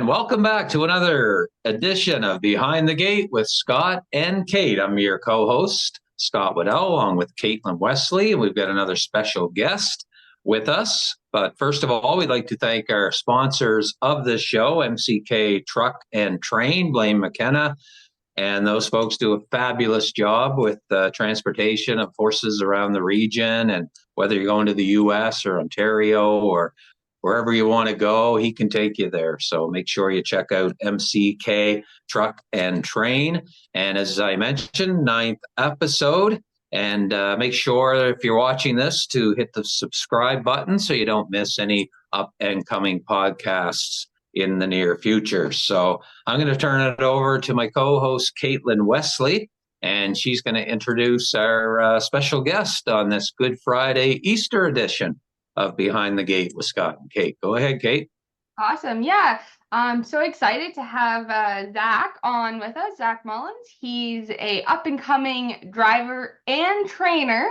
And welcome back to another edition of Behind the Gate with Scott and Kate. I'm your co-host, Scott Waddell, along with Caitlin Wesley. We've got another special guest with us. But first of all, we'd like to thank our sponsors of this show, MCK Truck and Train, Blaine McKenna. And those folks do a fabulous job with transportation of horses around the region. And whether you're going to the U.S. or Ontario or wherever you want to go, he can take you there. So make sure you check out MCK Truck and Train. And as I mentioned, 9th episode. And make sure if you're watching this to hit the subscribe button so you don't miss any up and coming podcasts in the near future. So I'm going to turn it over to my co-host, Caitlin Wesley, and she's going to introduce our special guest on this Good Friday Easter edition of Behind the Gate with Scott and Kate. Go ahead, Kate. Awesome. Yeah. I'm so excited to have Zach on with us, Zach Mullins. He's a up-and-coming driver and trainer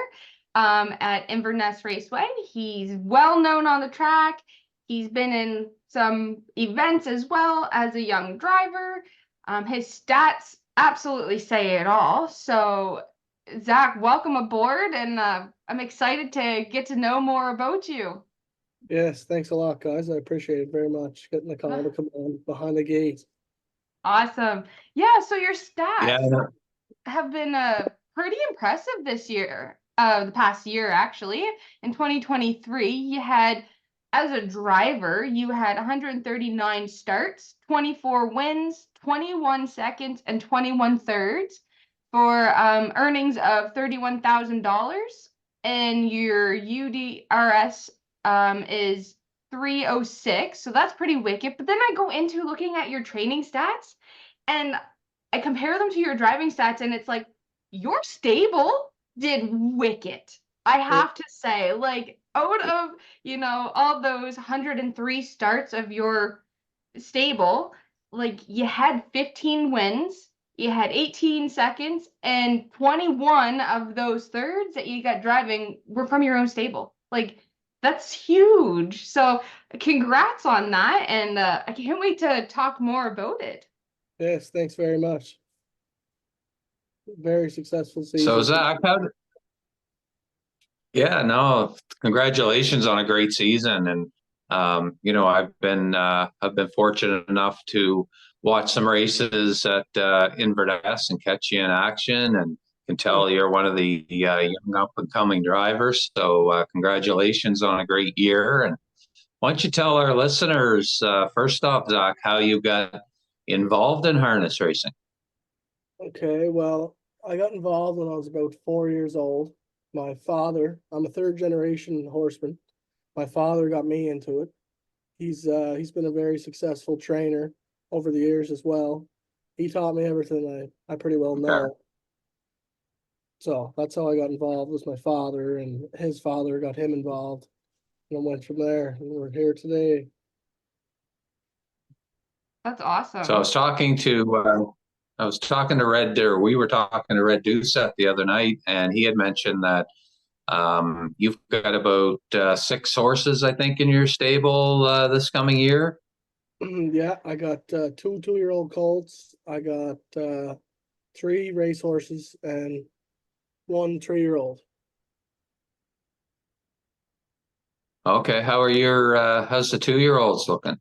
at Inverness Raceway. He's well-known on the track. He's been in some events as well as a young driver. His stats absolutely say it all. So, Zach, welcome aboard, and I'm excited to get to know more about you. Yes, thanks a lot, guys. I appreciate it very much. Getting the call to come on Behind the Gate. Awesome. Yeah, so your stats Yeah. have been pretty impressive this year, the past year actually. In 2023, you had, as a driver, you had 139 starts, 24 wins, 21 seconds, and 21 thirds for earnings of $31,000. And your UDRS is 306, so that's pretty wicked. But then I go into looking at your training stats and I compare them to your driving stats, and it's like your stable did wicked. I have to say, like, out of, all those 103 starts of your stable, like, you had 15 wins, you had 18 seconds, and 21 of those thirds that you got driving were from your own stable. Like, that's huge. So congrats on that, and I can't wait to talk more about it. Yes, thanks very much. Very successful season. So Zach, congratulations on a great season. And I've been fortunate enough to watch some races at Inverness and catch you in action, and can tell you're one of the young up and coming drivers. So congratulations on a great year. And why don't you tell our listeners first off, Zach, how you got involved in harness racing? Okay, well, I got involved when I was about 4 years old. My father, I'm a third generation horseman. My father got me into it. He's been a very successful trainer over the years as well. He taught me everything I pretty well know. Okay. So that's how I got involved, was my father, and his father got him involved. And I went from there, and we're here today. That's awesome. So I was talking to Red Deer. We were talking to Red Doucette the other night, and he had mentioned that you've got about 6 horses, I think, in your stable this coming year. Yeah, I got 2 2-year-old colts. I got 3 race horses and 1 3-year-old. Okay, how's the 2-year-olds looking?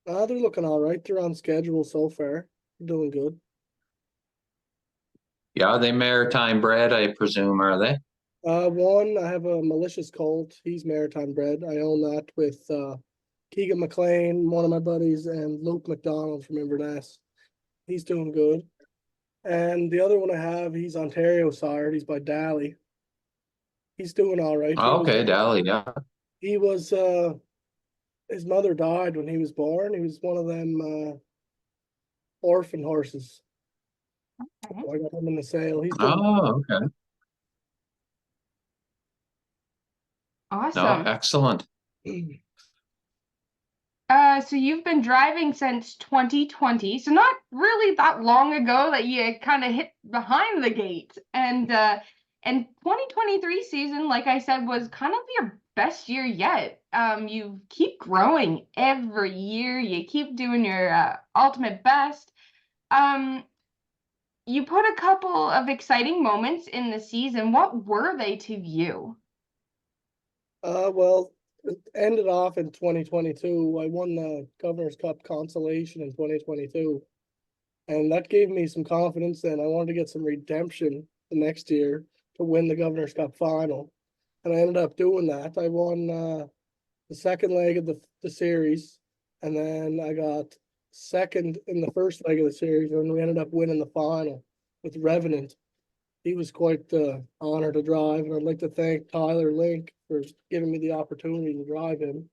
They're looking all right. They're on schedule so far. They're doing good. Yeah, are they maritime bred, I presume, are they? One, I have a malicious colt. He's maritime bred. I own that with Keegan McLean, one of my buddies, and Luke McDonald from Inverness. He's doing good. And the other one I have, he's Ontario sired. He's by Daly. He's doing all right. Okay, Dally, yeah. He was his mother died when he was born. He was one of them orphan horses. Okay. So I got him in the sale. He's doing Okay. Awesome. No, excellent. So you've been driving since 2020, so not really that long ago that you kind of hit behind the gate. And And 2023 season, like I said, was kind of your best year yet. You keep growing every year. You keep doing your ultimate best. Um, you put a couple of exciting moments in the season. What were they to you? Well, it ended off in 2022. I won the Governor's Cup consolation in 2022, and that gave me some confidence. And I wanted to get some redemption the next year to win the Governor's Cup final, and I ended up doing that. I won the second leg of the series, and then I got second in the first leg of the series, and we ended up winning the final with Revenant. He was quite the honor to drive, and I'd like to thank Tyler Link for giving me the opportunity to drive him.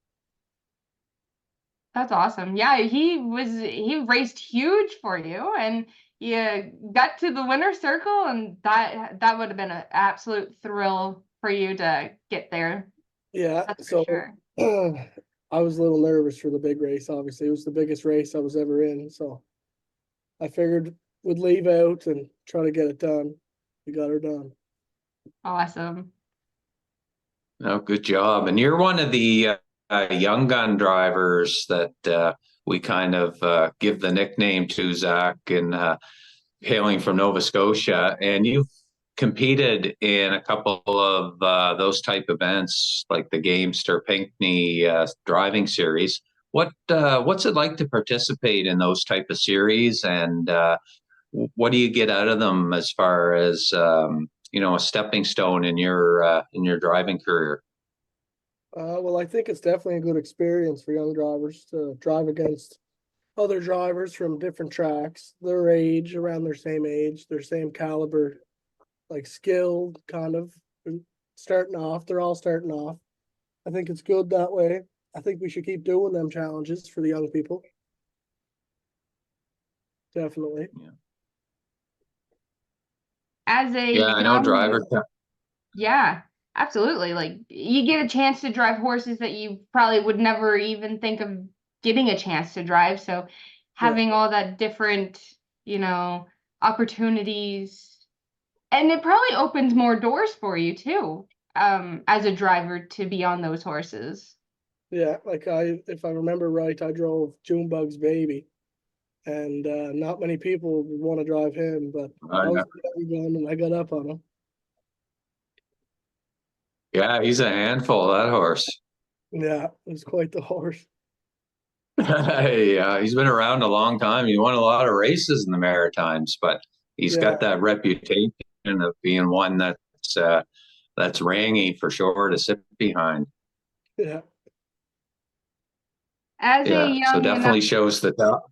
That's awesome. Yeah, he raced huge for you, and you got to the winner's circle, and that would have been an absolute thrill for you to get there. Yeah, That's for so sure. I was a little nervous for the big race. Obviously, it was the biggest race I was ever in, so I figured we'd leave out and try to get it done. We got her done. Awesome. Oh, good job. And you're one of the young gun drivers that we kind of give the nickname to, Zach, and hailing from Nova Scotia. And you've competed in a couple of those type events, like the Gamester Pinckney driving series. What's it like to participate in those type of series, and what do you get out of them as far as a stepping stone in your driving career? Well, I think it's definitely a good experience for young drivers to drive against other drivers from different tracks, their age, around their same age, their same caliber, like skill, kind of starting off. They're all starting off. I think it's good that way. I think we should keep doing them challenges for the young people. Definitely. As a Yeah, I know young, driver. yeah, absolutely. Like you get a chance to drive horses that you probably would never even think of getting a chance to drive. So Yeah. having all that different, opportunities, and it probably opens more doors for you too, as a driver to be on those horses. Yeah. Like if I remember right, I drove Junebug's baby, and not many people would want to drive him, but I was the young gun and I got up on him. Yeah, he's a handful, that horse. Yeah, it was quite the horse. He's been around a long time. He won a lot of races in the Maritimes, but he's Yeah. got that reputation of being one that's rangy for sure to sit behind. Yeah. As a Yeah, so young and definitely shows the top.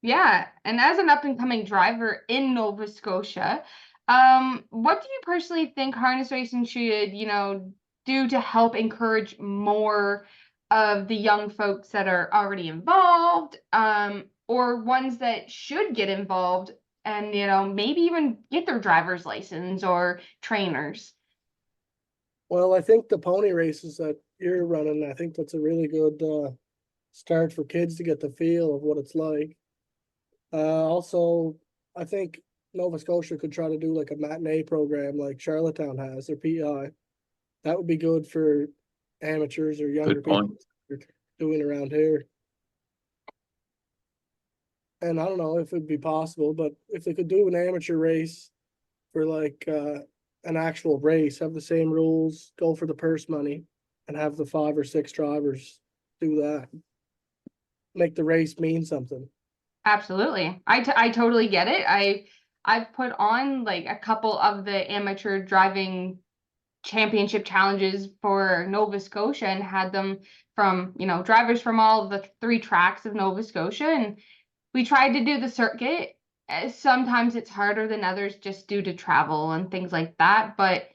Yeah, and as an up and coming driver in Nova Scotia, what do you personally think harness racing should, do to help encourage more of the young folks that are already involved, or ones that should get involved and, maybe even get their driver's license or trainers? Well, I think the pony races that you're running, I think that's a really good start for kids to get the feel of what it's like. Also, I think Nova Scotia could try to do like a matinee program like Charlottetown has, their PI. That would be good for amateurs or younger Good point. people doing around here. And I don't know if it'd be possible, but if they could do an amateur race for like an actual race, have the same rules, go for the purse money, and have the 5 or 6 drivers do that. Make the race mean something. Absolutely. I totally get it. I've put on like a couple of the amateur driving championship challenges for Nova Scotia and had them from, drivers from all the 3 tracks of Nova Scotia. And we tried to do the circuit. Sometimes it's harder than others just due to travel and things like that. But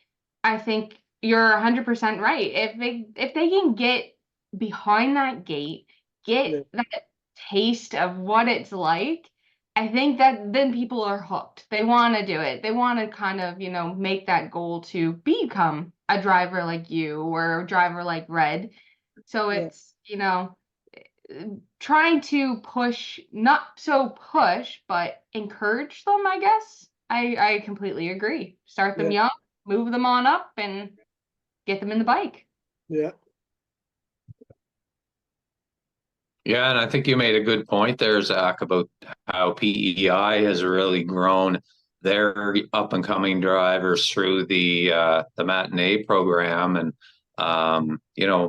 I think you're 100% right. If they can get behind that gate, Yeah, get that taste of what it's like, I think that then people are hooked. They want to do it. They want to kind of, make that goal to become a driver like you or a driver like Red. So yeah, it's, trying to push, not so push, but encourage them, I guess. I completely agree. Start them yeah. young. move them on up and get them in the bike. Yeah. Yeah, and I think you made a good point there, Zach, about how PEI has really grown their up and coming drivers through the matinee program, and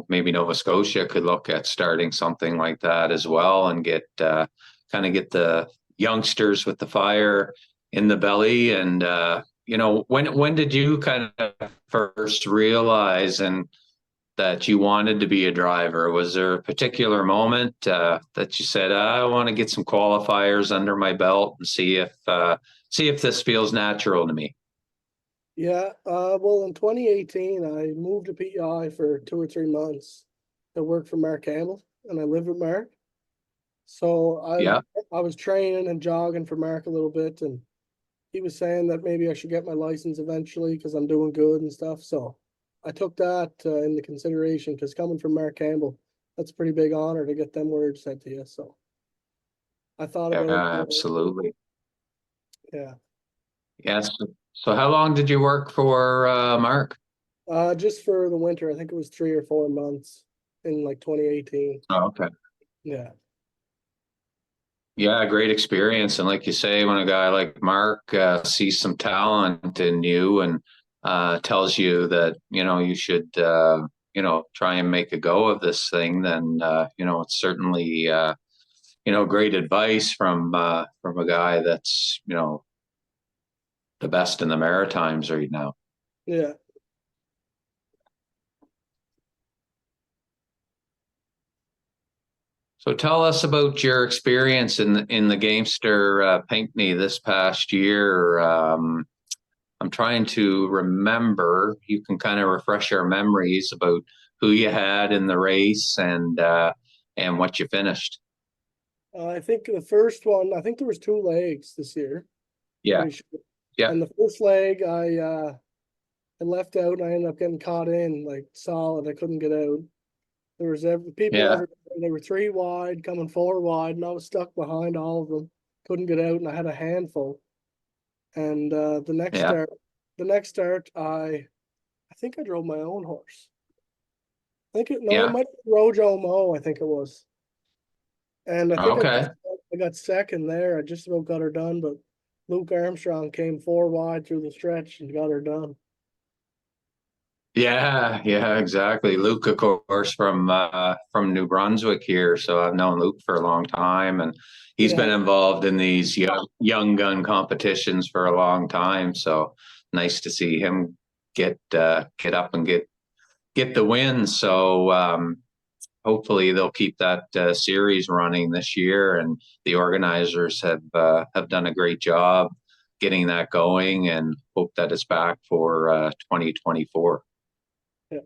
maybe Nova Scotia could look at starting something like that as well, and get get the youngsters with the fire in the belly. And when did you kind of first realize that you wanted to be a driver? Was there a particular moment that you said, I want to get some qualifiers under my belt and see if this feels natural to me? Yeah. Well, in 2018, I moved to PEI for 2 or 3 months to work for Mark Campbell, and I lived with Mark. So Yeah, I was training and jogging for Mark a little bit, and he was saying that maybe I should get my license eventually because I'm doing good and stuff. So I took that into consideration, because coming from Mark Campbell, that's a pretty big honor to get them words said to you. So I thought yeah, about absolutely. yeah. Yes. So how long did you work for Mark? Just for the winter, I think it was 3 or 4 months in like 2018. Oh, okay. Yeah. Yeah, great experience. And like you say, when a guy like Mark sees some talent in you and tells you that, you should, try and make a go of this thing, then, it's certainly, great advice from a guy that's, the best in the Maritimes right now. Yeah. So tell us about your experience in the Gamester Pinckney this past year. I'm trying to remember. You can kind of refresh our memories about who you had in the race and what you finished. I think the first one, I think there was 2 legs this year. Yeah, Pretty sure. yeah, And the first leg, I left out, and I ended up getting caught in like solid. I couldn't get out. There was people yeah, everywhere. They were 3 wide, coming 4 wide, and I was stuck behind all of them. Couldn't get out, and I had a handful. And yeah, the next start, I think I drove my own horse. I think no, it yeah. might be Rojo Mo, I think it was. And I think Okay. I got second there. I just about got her done, but Luke Armstrong came 4 wide through the stretch and got her done. Yeah, yeah, exactly. Luke, of course, from New Brunswick here, so I've known Luke for a long time, and he's Yeah, been involved in these young gun competitions for a long time. So nice to see him get up and get the win. So hopefully they'll keep that series running this year, and the organizers have done a great job getting that going, and hope that it's back for 2024. yeah.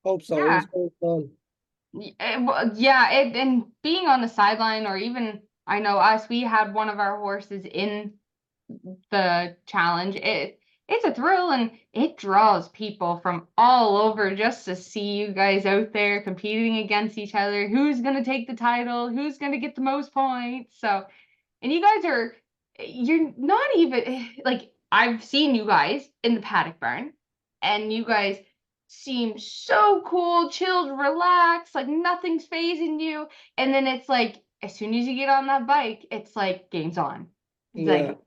Hope so. It Yeah. was very fun. Yeah, and being on the sideline, or even I know us, we had one of our horses in the challenge. It's a thrill, and it draws people from all over just to see you guys out there competing against each other. Who's gonna take the title? Who's gonna get the most points? So, and you're not even like, I've seen you guys in the paddock barn, and you guys seem so cool, chilled, relaxed, like nothing's phasing you. And then it's like, as soon as you get on that bike, it's like game's on. It's Yeah, like,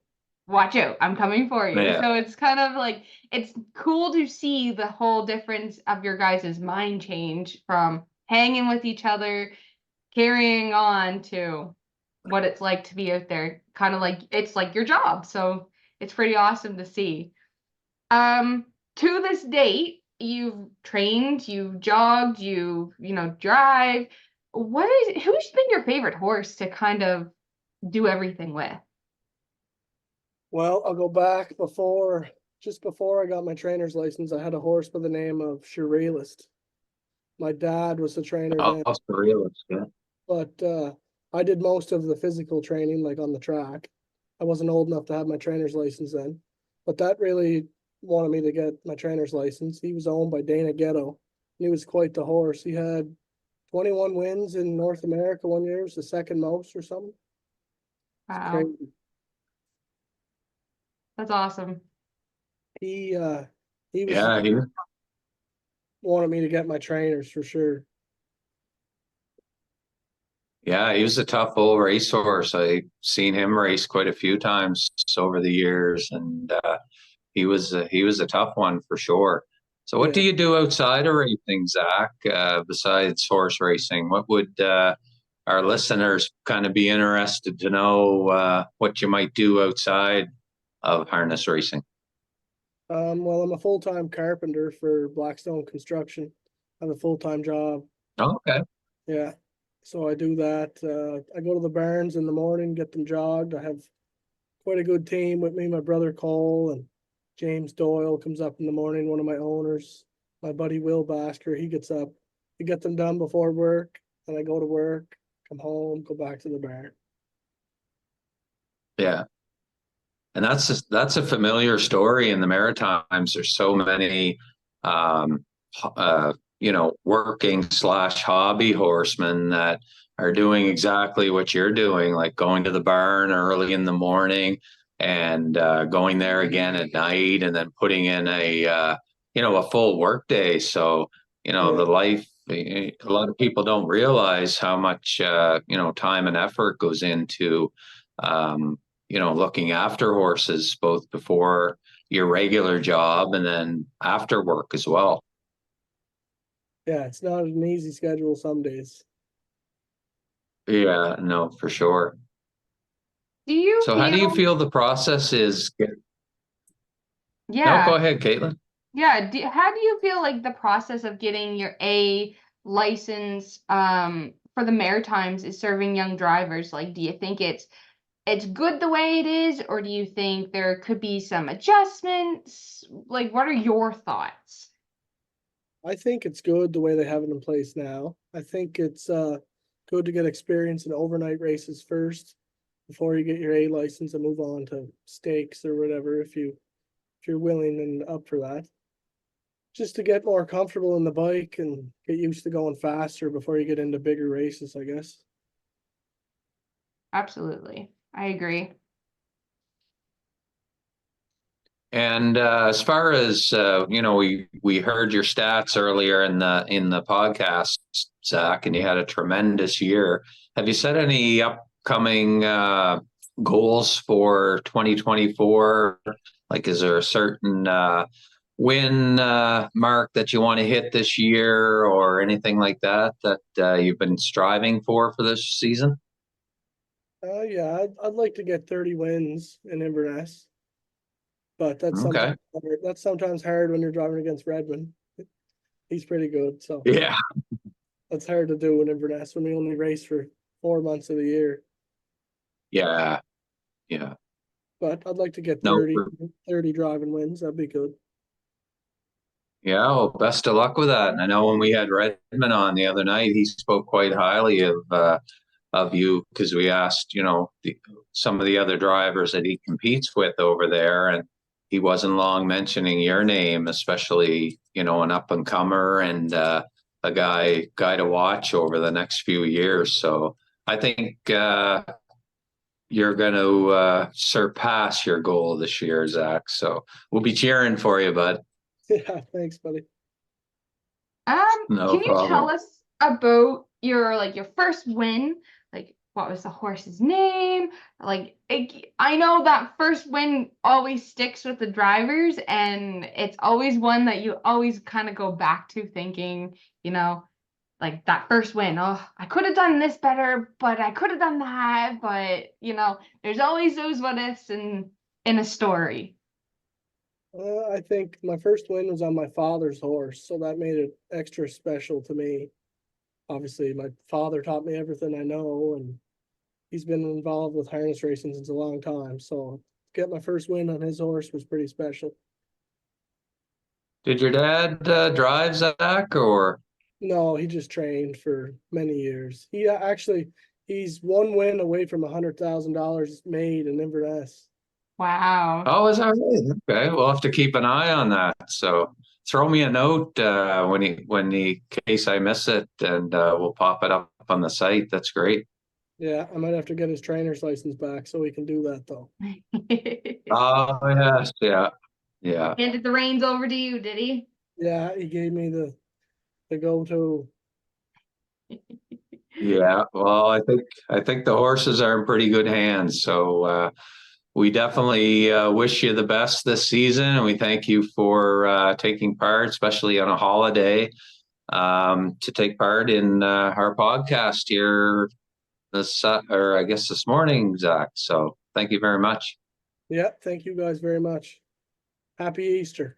watch out, I'm coming for you. Yeah. So it's kind of like, it's cool to see the whole difference of your guys' mind change from hanging with each other, carrying on, to what it's like to be out there, kind of like it's like your job. So it's pretty awesome to see. Um, to this date, you've trained, you've jogged, drive. Who's been your favorite horse to kind of do everything with? well, I'll go back just before I got my trainer's license. I had a horse by the name of Surrealist. My dad was the trainer Oh, then, surrealist. Yeah. but I did most of the physical training, like on the track. I wasn't old enough to have my trainer's license then, but that really wanted me to get my trainer's license. He was owned by Dana Ghetto. He was quite the horse. He had 21 wins in North America one year. It was the second most or something. It's Wow, crazy. that's awesome. He was Yeah, he wanted me to get my trainers for sure. Yeah, he was a tough old racehorse. I've seen him race quite a few times over the years, and he was a tough one for sure. So, what do Yeah. you do outside of racing, Zach? Besides horse racing, what would our listeners kind of be interested to know? What you might do outside of harness racing? Well, I'm a full-time carpenter for Blackstone Construction. I have a full-time job. Oh, okay. Yeah. So I do that. I go to the barns in the morning, get them jogged. I have quite a good team with me. My brother Cole and James Doyle comes up in the morning, one of my owners. My buddy Will Basker, he gets up. We get them done before work, and I go to work, come home, go back to the barn. Yeah. And that's a familiar story in the Maritimes. There's so many, um, working slash hobby horsemen that are doing exactly what you're doing, like going to the barn early in the morning and going there again at night, and then putting in a full work day. So Yeah. the life. A lot of people don't realize how much time and effort goes into um, looking after horses both before your regular job and then after work as well. Yeah, it's not an easy schedule some days. Yeah, no, for sure. Do you So how do you feel, feel the process is? No, yeah, go ahead, Caitlin. yeah, how do you feel like the process of getting your A license for the Maritimes is serving young drivers? Like, do you think it's good the way it is, or do you think there could be some adjustments? Like, what are your thoughts? I think it's good the way they have it in place now. I think it's good to get experience in overnight races first before you get your A license and move on to stakes or whatever if you're willing and up for that. Just to get more comfortable in the bike and get used to going faster before you get into bigger races, I guess. Absolutely. I agree. And as far as we heard your stats earlier in the podcast, Zach, and you had a tremendous year. Have you set any upcoming goals for 2024? Like, is there a certain win mark that you want to hit this year, or anything like that you've been striving for this season? Yeah, I'd like to get 30 wins in Inverness, but Okay. that's sometimes hard when you're driving against Redmond. He's pretty good, so Yeah. that's hard to do in Inverness when we only race for 4 months of the year. Yeah. Yeah. But I'd like to get No. 30 driving wins. That'd be good. Yeah, well, best of luck with that. And I know when we had Redmond on the other night, he spoke quite highly of you because we asked, some of the other drivers that he competes with over there, and he wasn't long mentioning your name, especially an up and comer and a guy to watch over the next few years. So I think you're going to surpass your goal this year, Zach. So we'll be cheering for you, bud. Yeah, thanks, buddy. No Can you tell problem. us about your first win? Like, what was the horse's name? Like, I know that first win always sticks with the drivers, and it's always one that you always kind of go back to thinking, you know, like that first win. Oh, I could have done this better, but I could have done that. But there's always those what ifs in a story. I think my first win was on my father's horse, so that made it extra special to me. Obviously, my father taught me everything I know, and he's been involved with harness racing since a long time. So to get my first win on his horse was pretty special. Did your dad drive, Zach, or? No, he just trained for many years. He's one win away from $100,000 made in Inverness. Wow. Oh, is that right? Okay, we'll have to keep an eye on that. So throw me a note when the case I miss it, and we'll pop it up on the site. That's great. Yeah, I might have to get his trainer's license back so he can do that though. Oh yes, yeah. Yeah. Handed the reins over to you, did he? Yeah, he gave me the go-to. Yeah. Well, I think the horses are in pretty good hands. So we definitely wish you the best this season, and we thank you for taking part, especially on a holiday, to take part in our podcast here or I guess this morning, Zach. So thank you very much. Yeah, thank you guys very much. Happy Easter.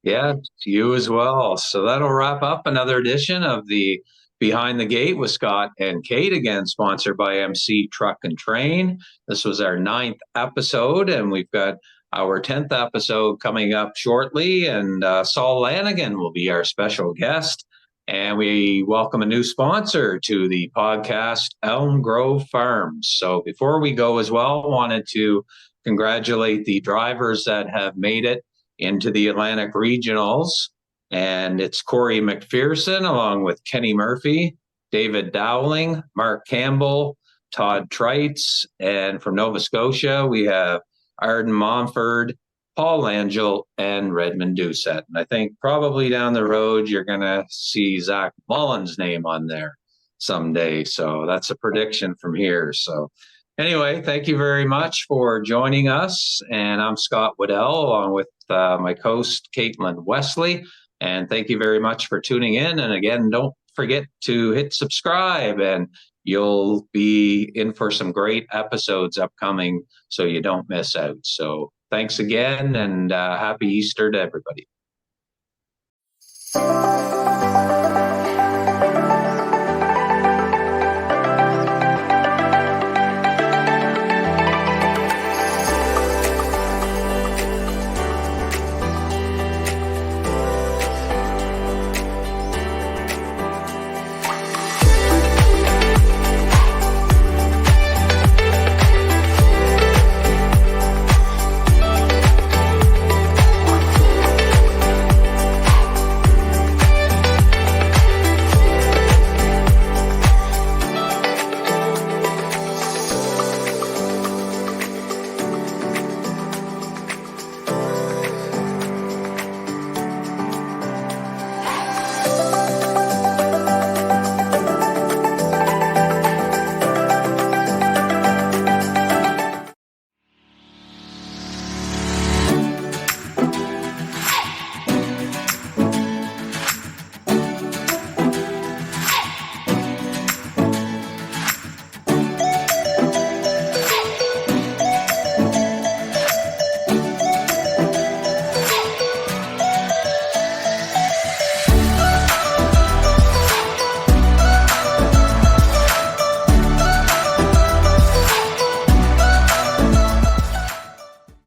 Yeah, to you as well. So that'll wrap up another edition of the Behind the Gate with Scott and Kate, again sponsored by MC Truck and Train. This was our 9th episode, and we've got our 10th episode coming up shortly, and Saul Lanigan will be our special guest. And we welcome a new sponsor to the podcast, Elm Grove Farms. So before we go as well, wanted to congratulate the drivers that have made it into the Atlantic Regionals. And it's Corey McPherson along with Kenny Murphy, David Dowling, Mark Campbell, Todd Treitz, and from Nova Scotia, we have Arden Momford, Paul Angel, and Redmond Doucette. And I think probably down the road, you're going to see Zach Mullins' name on there someday. So that's a prediction from here. So anyway, thank you very much for joining us. And I'm Scott Waddell along with my host, Caitlin Wesley. And thank you very much for tuning in. And again, don't forget to hit subscribe, and you'll be in for some great episodes upcoming so you don't miss out. So thanks again, and happy Easter to everybody.